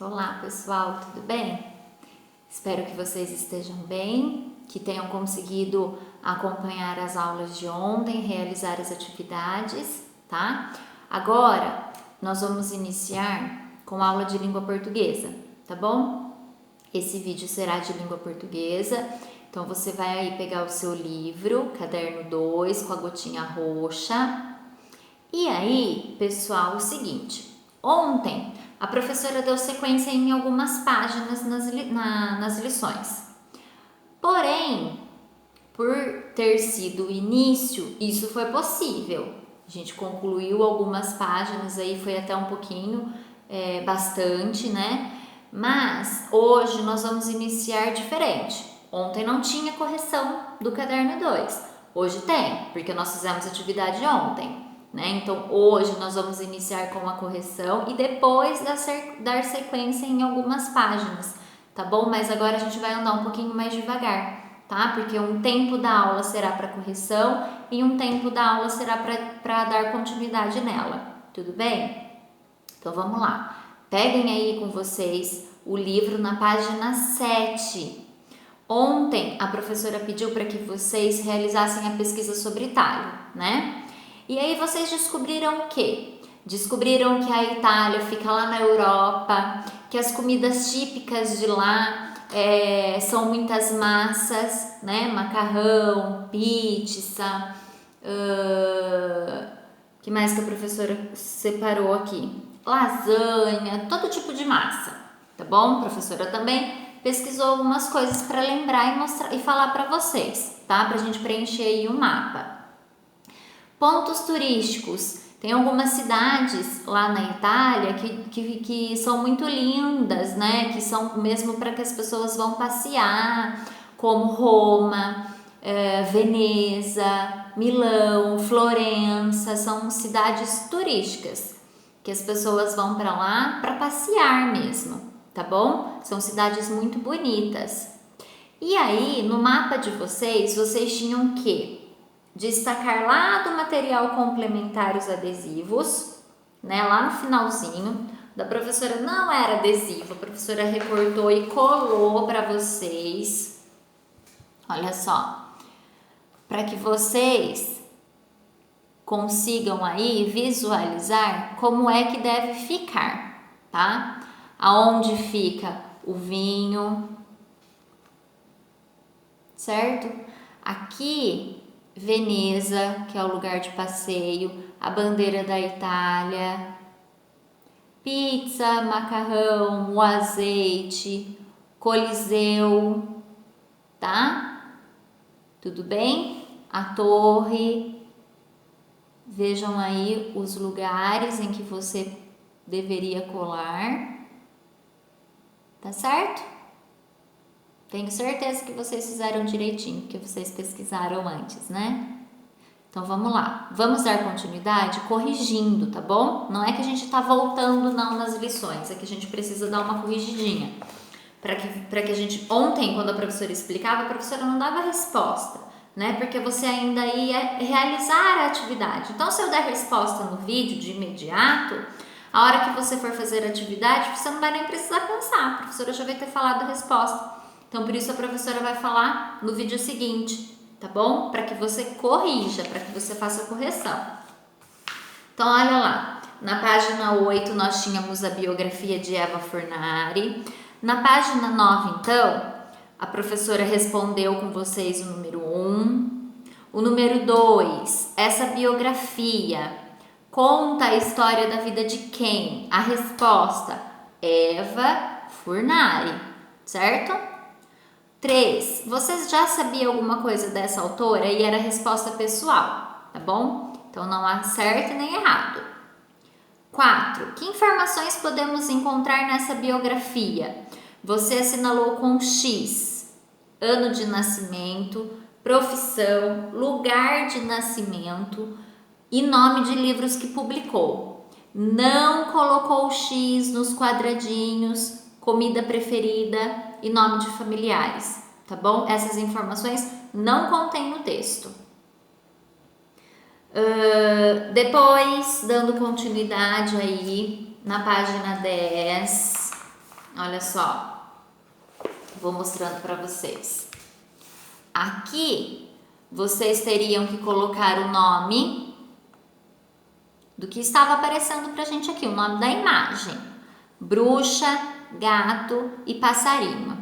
Olá pessoal, tudo bem? Espero que vocês estejam bem, que tenham conseguido acompanhar as aulas de ontem, realizar as atividades, tá? Agora nós vamos iniciar com a aula de língua portuguesa, tá bom? Esse vídeo será de língua portuguesa, então você vai aí pegar o seu livro, caderno 2, com a gotinha roxa. E aí, pessoal, o seguinte, ontem a professora deu sequência em algumas páginas nas lições. Porém, por ter sido o início, isso foi possível. A gente concluiu algumas páginas aí, foi até um pouquinho, bastante, né? Mas hoje nós vamos iniciar diferente. Ontem não tinha correção do caderno 2. Hoje tem, porque nós fizemos atividade ontem. Né? Então, hoje nós vamos iniciar com a correção e depois dar sequência em algumas páginas, tá bom? Mas agora a gente vai andar um pouquinho mais devagar, tá? Porque um tempo da aula será para correção e um tempo da aula será para dar continuidade nela, tudo bem? Então, vamos lá. Peguem aí com vocês o livro na página 7. Ontem, a professora pediu para que vocês realizassem a pesquisa sobre Itália, né? E aí vocês descobriram o quê? Descobriram que a Itália fica lá na Europa, que as comidas típicas de lá são muitas massas, né? Macarrão, pizza, que mais que a professora separou aqui? Lasanha, todo tipo de massa, tá bom? A professora também pesquisou algumas coisas para lembrar e mostrar e falar para vocês, tá? Pra gente preencher aí o mapa. Pontos turísticos. Tem algumas cidades lá na Itália que são muito lindas, né? Que são mesmo para que as pessoas vão passear, como Roma, Veneza, Milão, Florença, são cidades turísticas que as pessoas vão para lá para passear mesmo, tá bom? São cidades muito bonitas. E aí, no mapa de vocês tinham que destacar lá do material complementar os adesivos, né? Lá no finalzinho, da professora não era adesivo, a professora recortou e colou para vocês. Olha só, para que vocês consigam aí visualizar como é que deve ficar, tá? Aonde fica o vinho, certo? Aqui, Veneza, que é o lugar de passeio, a bandeira da Itália, pizza, macarrão, o azeite, Coliseu, tá? Tudo bem? A torre. Vejam aí os lugares em que você deveria colar, tá certo? Tenho certeza que vocês fizeram direitinho, porque vocês pesquisaram antes, né? Então, vamos lá. Vamos dar continuidade corrigindo, tá bom? Não é que a gente tá voltando não nas lições, é que a gente precisa dar uma corrigidinha. Para que a gente... Ontem, quando a professora explicava, a professora não dava resposta, né? Porque você ainda ia realizar a atividade. Então, se eu der resposta no vídeo de imediato, a hora que você for fazer a atividade, você não vai nem precisar pensar. A professora já vai ter falado a resposta. Então, por isso a professora vai falar no vídeo seguinte, tá bom? Para que você corrija, para que você faça a correção. Então, olha lá. Na página 8, nós tínhamos a biografia de Eva Fornari. Na página 9, então, a professora respondeu com vocês o número 1. O número 2, essa biografia conta a história da vida de quem? A resposta, Eva Fornari, certo? 3. Vocês já sabiam alguma coisa dessa autora e era resposta pessoal, tá bom? Então não há certo nem errado. 4. Que informações podemos encontrar nessa biografia? Você assinalou com X, ano de nascimento, profissão, lugar de nascimento e nome de livros que publicou. Não colocou X nos quadradinhos, comida preferida e nome de familiares, tá bom? Essas informações não contém no texto. Depois, dando continuidade aí na página 10, Olha só, vou mostrando para vocês. Aqui, vocês teriam que colocar o nome do que estava aparecendo pra gente aqui, o nome da imagem. Bruxa, gato e passarinho.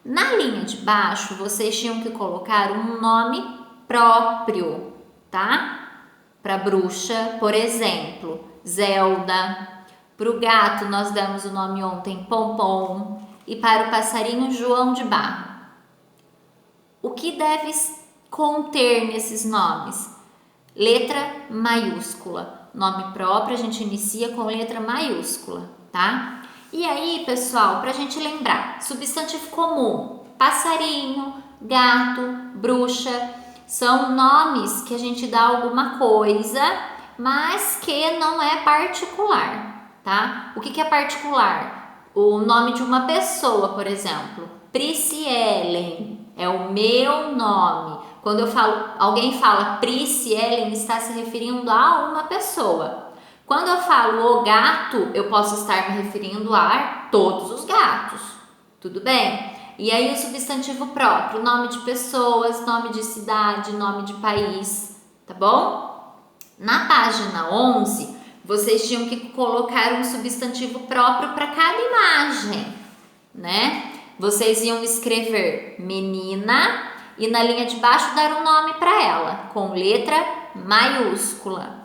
Na linha de baixo, vocês tinham que colocar um nome próprio, tá? Para bruxa, por exemplo, Zelda. Para o gato, nós damos o nome ontem, Pompom. E para o passarinho, João de Barro. O que deve conter nesses nomes? Letra maiúscula. Nome próprio a gente inicia com letra maiúscula, tá? E aí, pessoal, pra gente lembrar, substantivo comum, passarinho, gato, bruxa, são nomes que a gente dá alguma coisa, mas que não é particular, tá? O que é particular? O nome de uma pessoa, por exemplo, Priscielen, é o meu nome. Quando eu falo, alguém fala Priscielen, está se referindo a uma pessoa. Quando eu falo o gato, eu posso estar me referindo a todos os gatos. Tudo bem? E aí o substantivo próprio, nome de pessoas, nome de cidade, nome de país, tá bom? Na página 11, vocês tinham que colocar um substantivo próprio para cada imagem, né? Vocês iam escrever menina e na linha de baixo dar um nome para ela, com letra maiúscula.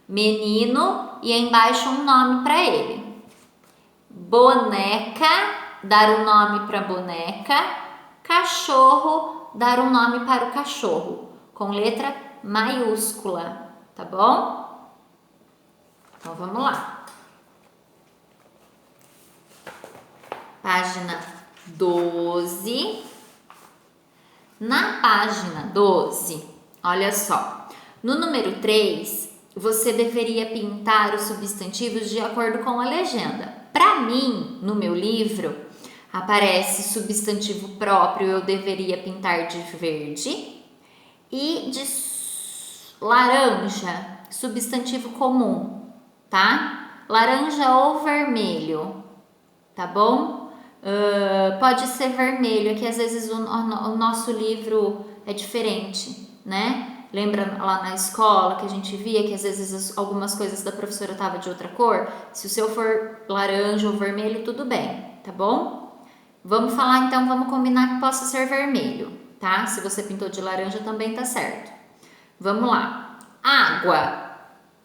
Menino e embaixo um nome para ele. Boneca, dar um nome para boneca. Cachorro, dar um nome para o cachorro, com letra maiúscula, tá bom? Então vamos lá. Página 12. Na página 12, olha só, no número 3, você deveria pintar os substantivos de acordo com a legenda. Para mim, no meu livro, aparece substantivo próprio, eu deveria pintar de verde, e de laranja, substantivo comum, tá? Laranja ou vermelho, tá bom? Pode ser vermelho, é que às vezes o nosso livro é diferente, né? Lembra lá na escola que a gente via que às vezes algumas coisas da professora estavam de outra cor? Se o seu for laranja ou vermelho, tudo bem, tá bom? Vamos falar então, vamos combinar que possa ser vermelho, tá? Se você pintou de laranja também tá certo. Vamos lá. Água,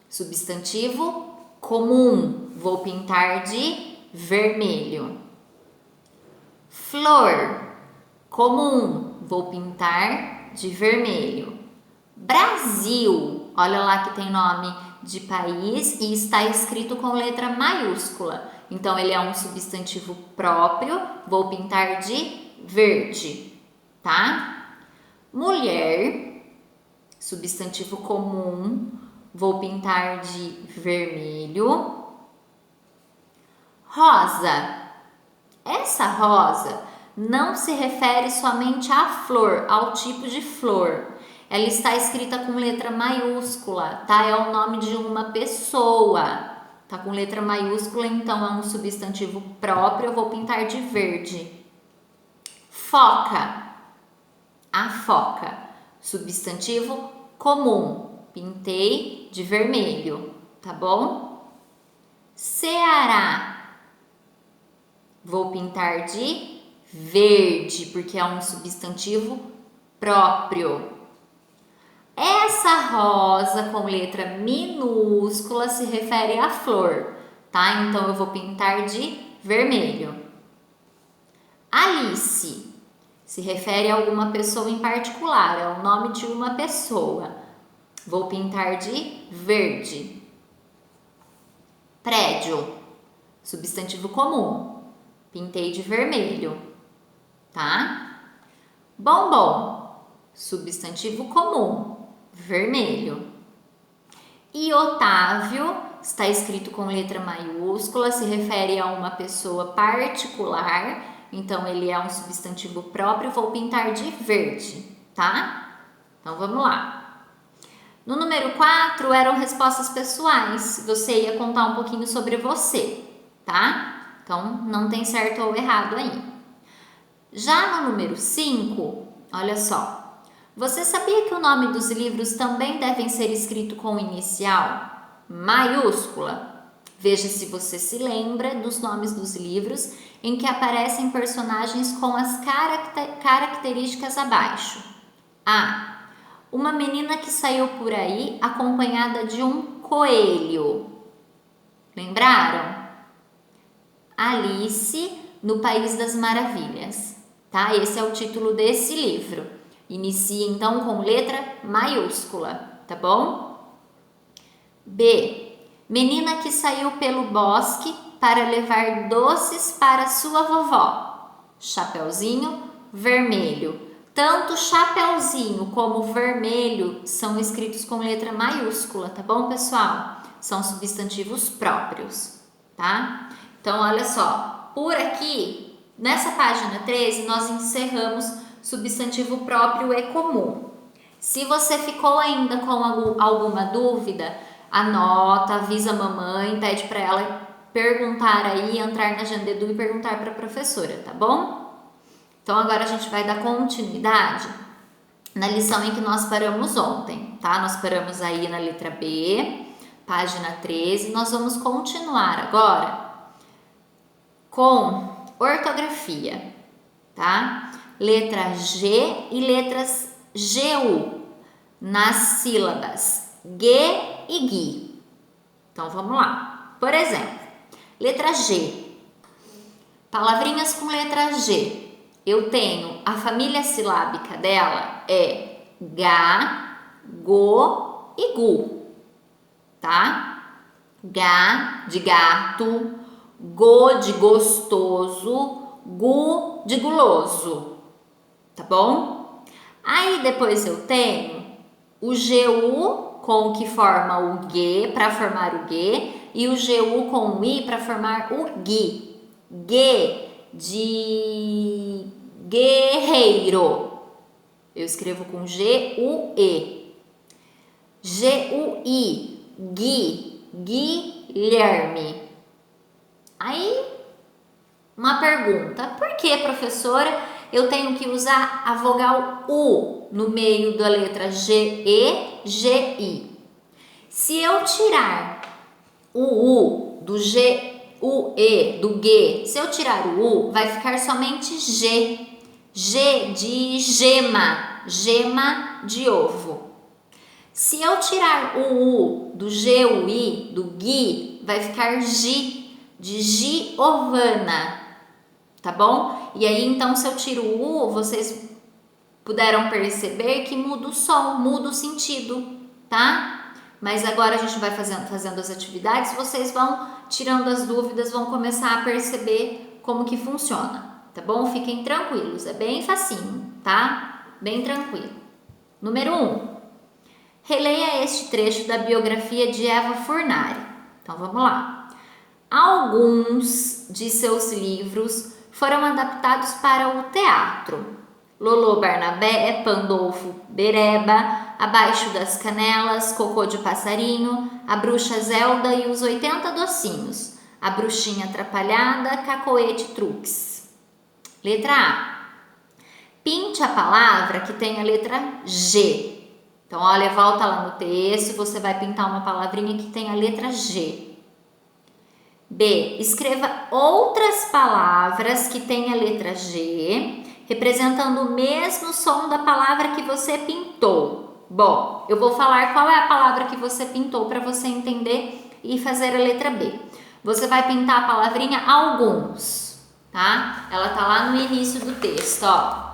substantivo comum, vou pintar de vermelho. Flor, comum, vou pintar de vermelho. Brasil, olha lá que tem nome de país e está escrito com letra maiúscula. Então, ele é um substantivo próprio, vou pintar de verde, tá? Mulher, substantivo comum, vou pintar de vermelho. Rosa, essa rosa não se refere somente à flor, ao tipo de flor. Ela está escrita com letra maiúscula, tá? É o nome de uma pessoa. Tá com letra maiúscula, então é um substantivo próprio, eu vou pintar de verde. Foca. A foca. Substantivo comum. Pintei de vermelho, tá bom? Ceará. Vou pintar de verde, porque é um substantivo próprio. Essa rosa com letra minúscula se refere à flor, tá? Então, eu vou pintar de vermelho. Alice se refere a alguma pessoa em particular, é o nome de uma pessoa. Vou pintar de verde. Prédio, substantivo comum. Pintei de vermelho, tá? Bombom, substantivo comum, vermelho. E Otávio está escrito com letra maiúscula, se refere a uma pessoa particular, então ele é um substantivo próprio, vou pintar de verde, tá? Então vamos lá. No número 4 eram respostas pessoais, você ia contar um pouquinho sobre você, tá? Então, não tem certo ou errado aí. Já no número 5, olha só. Você sabia que o nome dos livros também devem ser escrito com inicial maiúscula? Veja se você se lembra dos nomes dos livros em que aparecem personagens com as características abaixo. A. Uma menina que saiu por aí acompanhada de um coelho. Lembraram? Alice no País das Maravilhas, tá? Esse é o título desse livro. Inicia então com letra maiúscula, tá bom? B. Menina que saiu pelo bosque para levar doces para sua vovó. Chapeuzinho vermelho. Tanto chapeuzinho como vermelho são escritos com letra maiúscula, tá bom, pessoal? São substantivos próprios, tá? Então, olha só, por aqui, nessa página 13, nós encerramos substantivo próprio e comum. Se você ficou ainda com alguma dúvida, anota, avisa a mamãe, pede para ela perguntar aí, entrar na Jandedu e perguntar para a professora, tá bom? Então, agora a gente vai dar continuidade na lição em que nós paramos ontem, tá? Nós paramos aí na letra B, página 13. Nós vamos continuar agora com ortografia, tá? Letra G e letras GU nas sílabas G e GUI. Então, vamos lá. Por exemplo, letra G. Palavrinhas com letra G. Eu tenho a família silábica dela é Gá, Go e Gu, tá? Gá de gato, Go de gostoso, Gu de guloso, tá bom? Aí depois eu tenho o GU com o que forma o G para formar o G e o GU com o I para formar o GUI. G de guerreiro. Eu escrevo com G-U-E. G-U-I. Gui. Guilherme. Aí, uma pergunta. Por que, professora, eu tenho que usar a vogal U no meio da letra G-E, G-I? Se eu tirar o U do G, o E do G, se eu tirar o U, vai ficar somente G. G de gema, gema de ovo. Se eu tirar o U do G, o I, do Gui, vai ficar Gi, de Giovana, tá bom? E aí, então, se eu tiro o U, vocês puderam perceber que muda o som, muda o sentido, tá? Mas agora a gente vai fazendo as atividades, vocês vão tirando as dúvidas, vão começar a perceber como que funciona, tá bom? Fiquem tranquilos, é bem facinho, tá? Bem tranquilo. Número 1. Releia este trecho da biografia de Eva Furnari. Então, vamos lá. Alguns de seus livros foram adaptados para o teatro. Lolô Barnabé, Pandolfo Bereba, Abaixo das Canelas, Cocô de Passarinho, A Bruxa Zelda e os 80 Docinhos, A Bruxinha Atrapalhada, Cacoete Trux. Letra A. Pinte a palavra que tem a letra G. Então, olha, volta lá no texto, você vai pintar uma palavrinha que tem a letra G. B. Escreva outras palavras que têm a letra G, representando o mesmo som da palavra que você pintou. Bom, eu vou falar qual é a palavra que você pintou para você entender e fazer a letra B. Você vai pintar a palavrinha alguns, tá? Ela tá lá no início do texto, ó.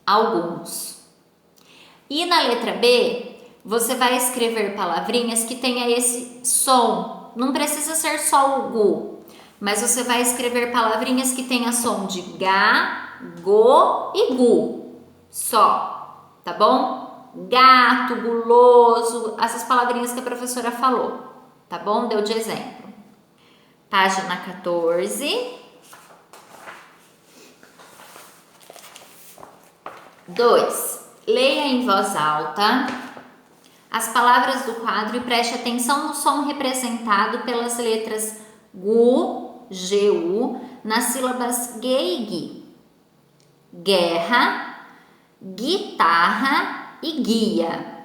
Alguns. E na letra B, você vai escrever palavrinhas que tenha esse som. Não precisa ser só o gu, mas você vai escrever palavrinhas que tenha som de ga, go e gu. Só, tá bom? Gato, guloso, essas palavrinhas que a professora falou, tá bom? Deu de exemplo. Página 14. 2. Leia em voz alta as palavras do quadro e preste atenção no som representado pelas letras gu, G-U, nas sílabas G e Gui. Guerra, guitarra e guia.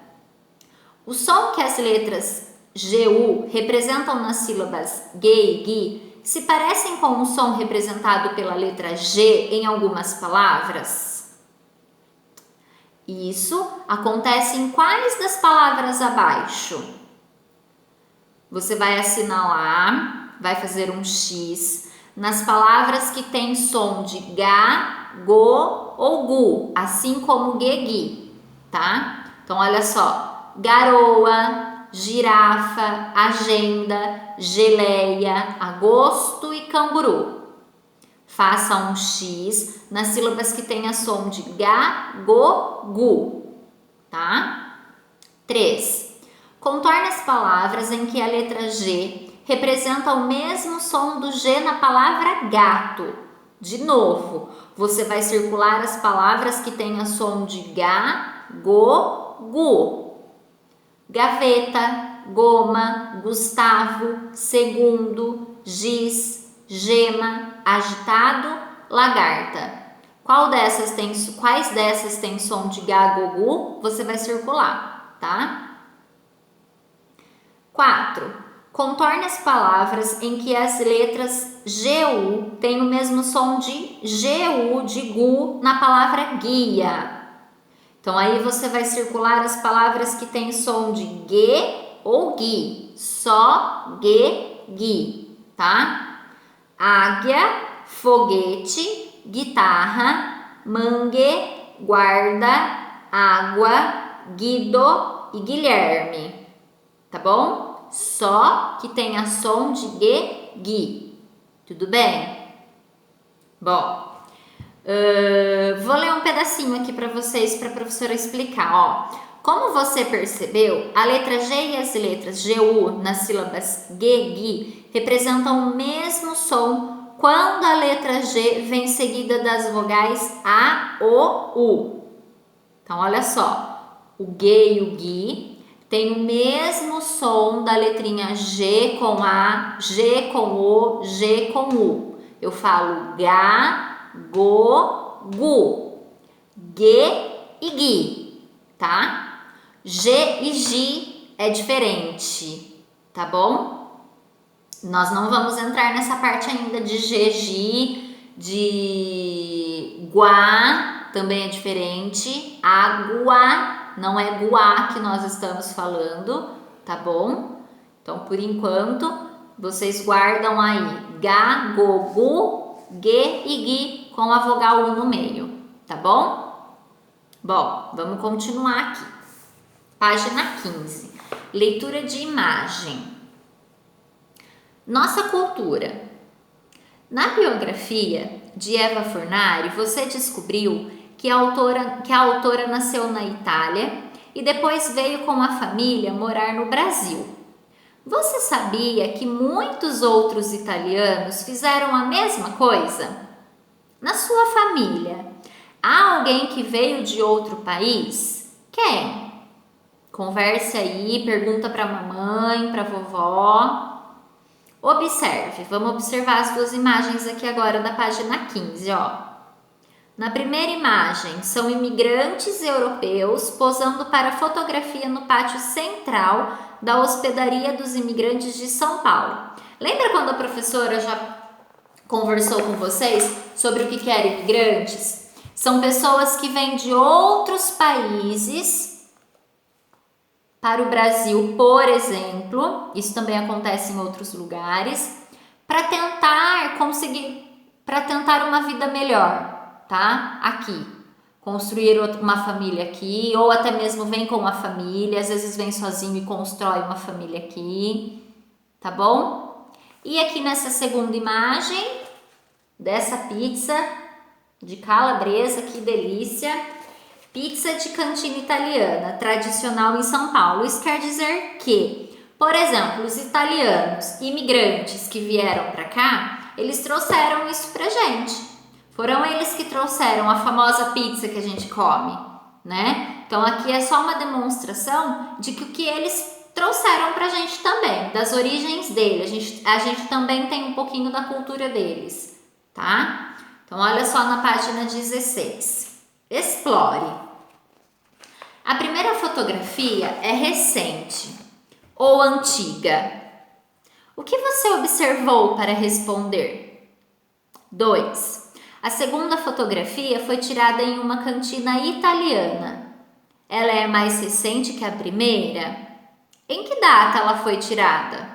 O som que as letras G-U representam nas sílabas G e Gui se parecem com o som representado pela letra G em algumas palavras? Isso acontece em quais das palavras abaixo? Você vai assinalar, vai fazer um X nas palavras que têm som de G, Go ou Gu, assim como G, Gui, tá? Então, olha só, garoa, girafa, agenda, geleia, agosto e canguru. Faça um X nas sílabas que tenha som de Ga, Go, Gu, tá? 3. Contorne as palavras em que a letra G representa o mesmo som do G na palavra gato. De novo, você vai circular as palavras que tenha som de Ga, Go, Gu. Gaveta, goma, Gustavo, segundo, giz, gema, agitado, lagarta. Quais dessas tem som de Ga, Go, Gu? Você vai circular, tá? 4. Contorne as palavras em que as letras GU têm o mesmo som de GU, de Gu, na palavra guia. Então, aí você vai circular as palavras que têm som de G ou Gui. Só G, Gui, tá? Águia, foguete, guitarra, mangue, guarda, água, Guido e Guilherme. Tá bom? Só que tenha som de G, Gui. Tudo bem? Bom, vou ler um pedacinho aqui para vocês, para a professora explicar. Ó, como você percebeu, a letra G e as letras GU nas sílabas G, Gui representam o mesmo som quando a letra G vem seguida das vogais A, O, U. Então, olha só, o G e o Gui tem o mesmo som da letrinha G com A, G com O, G com U. Eu falo Ga, Go, Gu, G e Gui, tá? G e Gi é diferente, tá bom? Nós não vamos entrar nessa parte ainda de G, Gi, de Guá, também é diferente. Água, não é Guá que nós estamos falando, tá bom? Então, por enquanto, vocês guardam aí Ga, Go, Gu, G e Gui com a vogal U no meio, tá bom? Bom, vamos continuar aqui. Página 15. Leitura de imagem. Nossa cultura. Na biografia de Eva Furnari, você descobriu que a autora nasceu na Itália e depois veio com a família morar no Brasil. Você sabia que muitos outros italianos fizeram a mesma coisa? Na sua família, há alguém que veio de outro país? Quem? Converse aí, pergunta para a mamãe, para a vovó. Observe, vamos observar as duas imagens aqui agora da página 15, ó. Na primeira imagem, são imigrantes europeus posando para fotografia no pátio central da Hospedaria dos Imigrantes de São Paulo. Lembra quando a professora já conversou com vocês sobre o que eram imigrantes? São pessoas que vêm de outros países para o Brasil, por exemplo, isso também acontece em outros lugares, para tentar uma vida melhor, tá? Aqui, construir uma família aqui, ou até mesmo vem com uma família, às vezes vem sozinho e constrói uma família aqui, tá bom? E aqui nessa segunda imagem, dessa pizza de calabresa, que delícia! Pizza de cantina italiana, tradicional em São Paulo. Isso quer dizer que, por exemplo, os italianos imigrantes que vieram para cá, eles trouxeram isso pra gente. Foram eles que trouxeram a famosa pizza que a gente come, né? Então aqui é só uma demonstração de que o que eles trouxeram pra gente também, das origens dele. A gente também tem um pouquinho da cultura deles, tá? Então, olha só na página 16. Explore. A primeira fotografia é recente ou antiga? O que você observou para responder? 2. A segunda fotografia foi tirada em uma cantina italiana. Ela é mais recente que a primeira? Em que data ela foi tirada?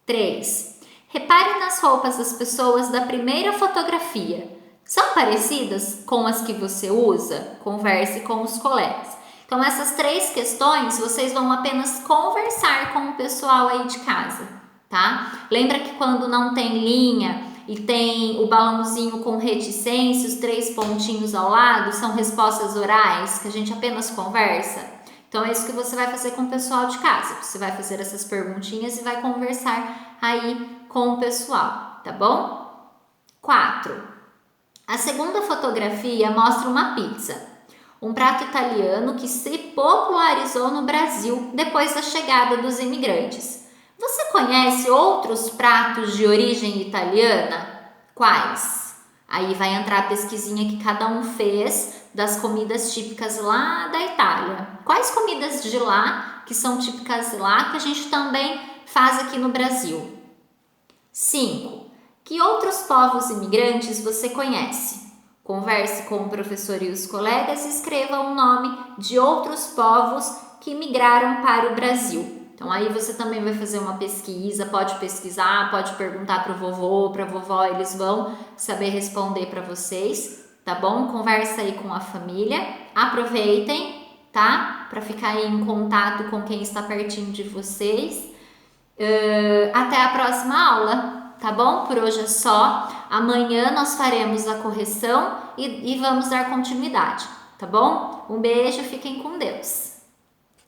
3. Repare nas roupas das pessoas da primeira fotografia. São parecidas com as que você usa? Converse com os colegas. Então, essas 3 questões, vocês vão apenas conversar com o pessoal aí de casa, tá? Lembra que quando não tem linha e tem o balãozinho com reticência, os 3 pontinhos ao lado, são respostas orais, que a gente apenas conversa? Então, é isso que você vai fazer com o pessoal de casa. Você vai fazer essas perguntinhas e vai conversar aí com o pessoal, tá bom? 4. A segunda fotografia mostra uma pizza, um prato italiano que se popularizou no Brasil depois da chegada dos imigrantes. Você conhece outros pratos de origem italiana? Quais? Aí vai entrar a pesquisinha que cada um fez das comidas típicas lá da Itália. Quais comidas de lá, que são típicas lá, que a gente também faz aqui no Brasil? 5. Que outros povos imigrantes você conhece? Converse com o professor e os colegas e escreva o nome de outros povos que migraram para o Brasil. Então, aí você também vai fazer uma pesquisa, pode pesquisar, pode perguntar para o vovô, para a vovó, eles vão saber responder para vocês, tá bom? Conversa aí com a família, aproveitem, tá? Para ficar aí em contato com quem está pertinho de vocês. Até a próxima aula, tá bom? Por hoje é só. Amanhã nós faremos a correção e vamos dar continuidade, tá bom? Um beijo, fiquem com Deus.